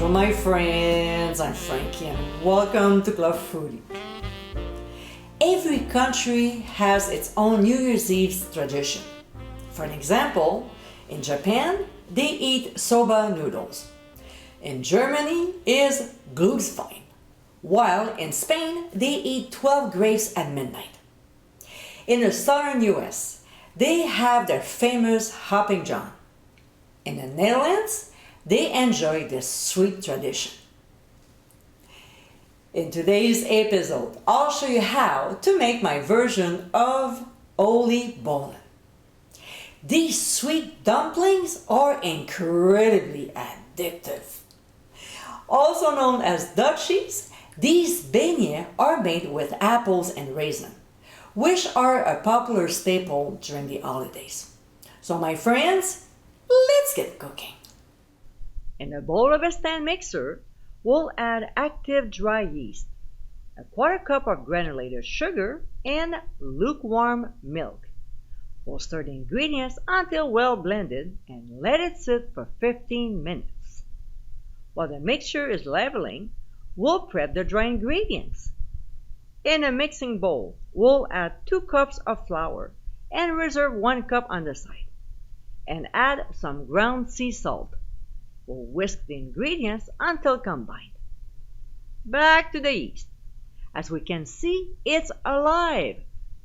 Hello my friends, I'm Frankie and welcome to Club Foodie. Every country has its own New Year's Eve tradition. For an example, in Japan, they eat soba noodles. In Germany is Glühwein, while in Spain they eat 12 grapes at midnight. In the southern US, they have their famous Hopping John. In the Netherlands, they enjoy this sweet tradition. In today's episode, I'll show you how to make my version of oliebollen. These sweet dumplings are incredibly addictive. Also known as Dutchies, these beignets are made with apples and raisin, which are a popular staple during the holidays. So my friends, let's get cooking. In a bowl of a stand mixer, we'll add active dry yeast, a quarter cup of granulated sugar, and lukewarm milk. We'll stir the ingredients until well blended and let it sit for 15 minutes. While the mixture is leveling, we'll prep the dry ingredients. In a mixing bowl, we'll add 2 cups of flour and reserve 1 cup on the side, and add some ground sea salt. We'll whisk the ingredients until combined. Back to the yeast. As we can see, it's alive.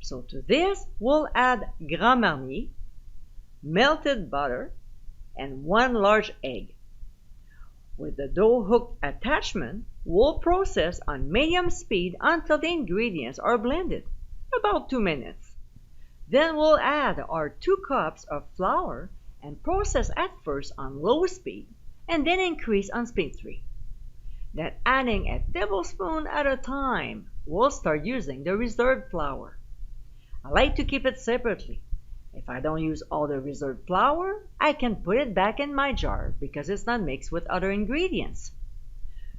So to this, we'll add Grand Marnier, melted butter, and 1 large egg. With the dough hook attachment, we'll process on medium speed until the ingredients are blended, about 2 minutes. Then we'll add our 2 cups of flour and process at first on low speed, and then increase on speed 3. Then adding a tablespoon at a time, we'll start using the reserved flour. I like to keep it separately. If I don't use all the reserved flour, I can put it back in my jar because it's not mixed with other ingredients.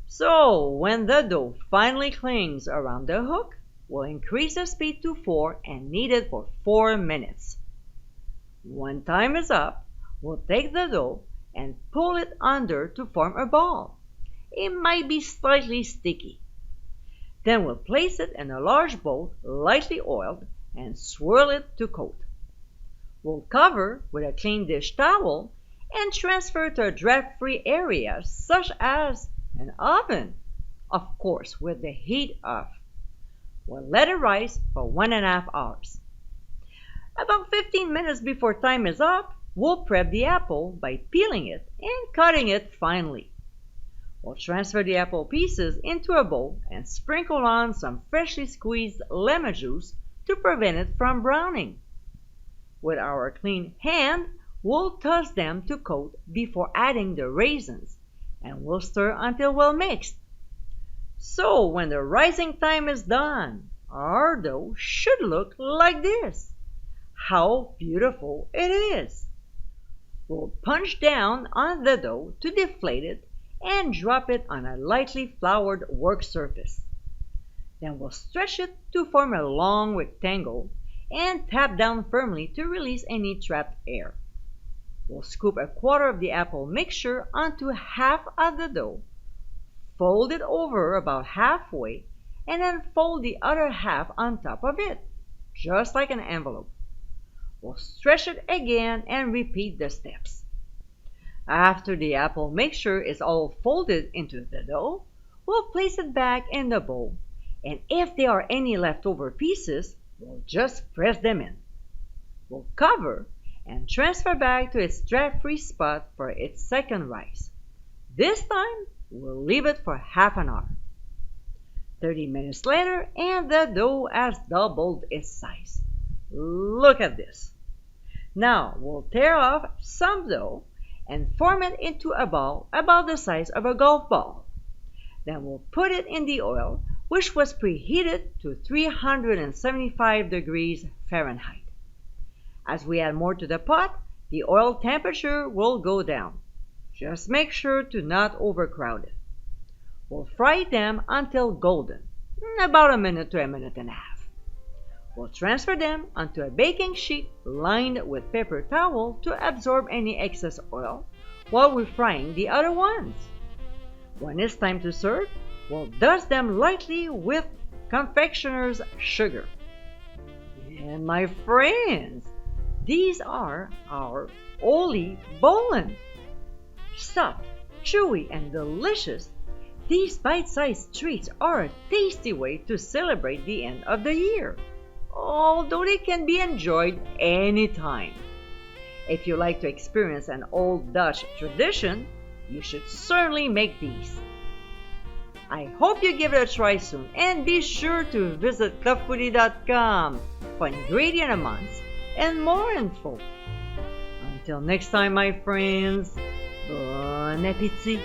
So when the dough finally clings around the hook, we'll increase the speed to 4 and knead it for 4 minutes. When time is up, we'll take the dough and pull it under to form a ball. It might be slightly sticky. Then we'll place it in a large bowl, lightly oiled, and swirl it to coat. We'll cover with a clean dish towel and transfer to a draft-free area such as an oven, of course with the heat off. We'll let it rise for 1.5 hours. About 15 minutes before time is up, we'll prep the apple by peeling it and cutting it finely. We'll transfer the apple pieces into a bowl and sprinkle on some freshly squeezed lemon juice to prevent it from browning. With our clean hand, we'll toss them to coat before adding the raisins, and we'll stir until well mixed. So when the rising time is done, our dough should look like this. How beautiful it is! We'll punch down on the dough to deflate it and drop it on a lightly floured work surface. Then we'll stretch it to form a long rectangle and tap down firmly to release any trapped air. We'll scoop a quarter of the apple mixture onto half of the dough, fold it over about halfway, and then fold the other half on top of it, just like an envelope. We'll stretch it again and repeat the steps. After the apple mixture is all folded into the dough, we'll place it back in the bowl, and if there are any leftover pieces, we'll just press them in. We'll cover and transfer back to its draft-free spot for its second rise. This time, we'll leave it for half an hour. 30 minutes later, and the dough has doubled its size. Look at this. Now we'll tear off some dough and form it into a ball about the size of a golf ball. Then we'll put it in the oil, which was preheated to 375 degrees Fahrenheit. As we add more to the pot, the oil temperature will go down. Just make sure to not overcrowd it. We'll fry them until golden, about 1 minute to 1.5 minutes. We'll transfer them onto a baking sheet lined with paper towel to absorb any excess oil while we're frying the other ones. When it's time to serve, we'll dust them lightly with confectioner's sugar. And my friends, these are our Oli Bollen. Soft, chewy, and delicious, these bite-sized treats are a tasty way to celebrate the end of the year, although they can be enjoyed anytime. If you like to experience an old Dutch tradition, you should certainly make these. I hope you give it a try soon, and be sure to visit clubfoodie.com for ingredient amounts and more info. Until next time, my friends, bon appétit!